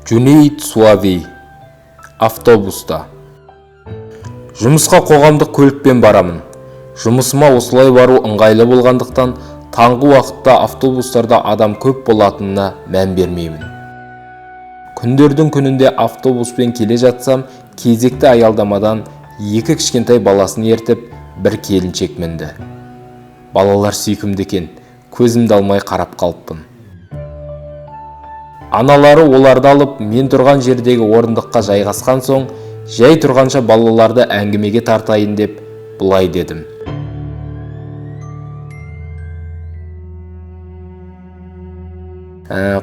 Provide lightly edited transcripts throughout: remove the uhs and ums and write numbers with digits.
Cüneyt Суави автобуста. Жұмысқа қоғамдық көлікпен барамын. Жұмысыма осылай бару ыңғайлы болғандықтан таңғы уақытта автобустарда адам көп болатынына мән бермеймін. Күндердің күнінде автобуспен келе жатсам, кезекті аялдамадан екі кішкентай баласын ертіп, бір келіншек мінді. Балалар сүйкімді екен, көзімді алмай қарап қалыппын. Аналары оларды алып, мен тұрған жердегі орындыққа жайғасқан соң, жай тұрғанша балаларды әңгімеге тартайын деп, бұлай дедім.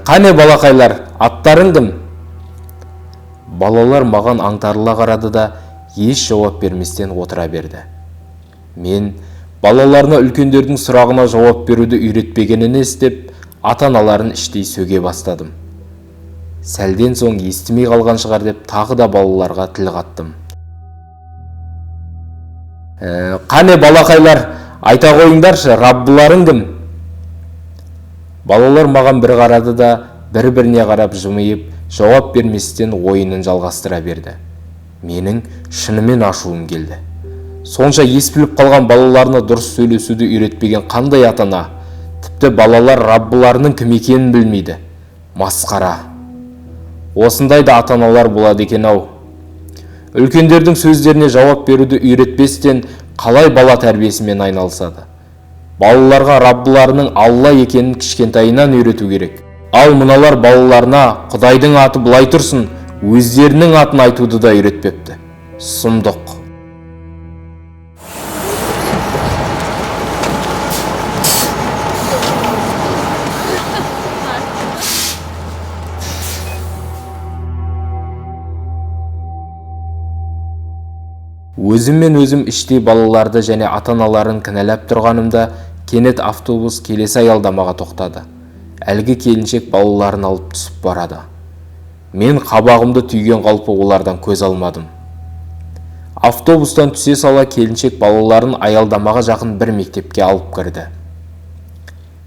Қане балақайлар, аттарың кім? Балалар маған аңтарыла қарады да, еш жауап берместен отыра берді. Мен балаларына үлкендердің сұрағына жауап беруді үйретпегенін естіп, ата-аналарын іштей сөге бастадым. Сәлден соң естімей қалған шығар деп тағы да балаларға тіл қаттым. Қане балақайлар, айта қойыңдаршы, раббыларың кім? Балалар маған бір қарады да, бір-біріне қарап жымиып, жауап берместен ойынын жалғастыра берді. Менің шынымен ашуым келді. Сонша ес біліп қалған балаларына дұрыс сөйлесуді үйретпеген қандай ата-ана? Тіпті балалар раббыларының кім екенін білмейді. Масқара. Осындай да ата-аналар болады екен-ау. Үлкендердің сөздеріне жауап беруді үйретпестен қалай бала тәрбиесімен айналысады? Балаларға раббыларының Алла екенін кішкентайынан үйрету керек. Ал мыналар балаларына Құдайдың аты былай тұрсын, өздерінің атын айтуды да үйретпепті. Сұмдық. Өзіммен өзім іштей балаларды және ата-аналарын кінәлап тұрғанымда, кенет автобус келесі аялдамаға тоқтады. Әлгі келіншек балаларын алып түсіп барады. Мен қабағымды түйген қалпы олардан көз алмадым. Автобустан түсе сала келіншек балаларын аялдамаға жақын бір мектепке алып кірді.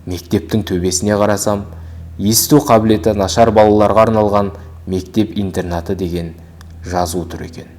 Мектептің төбесіне қарасам, есту қабілеті нашар балаларға арналған мектеп-интернаты деген жазу тұр екен.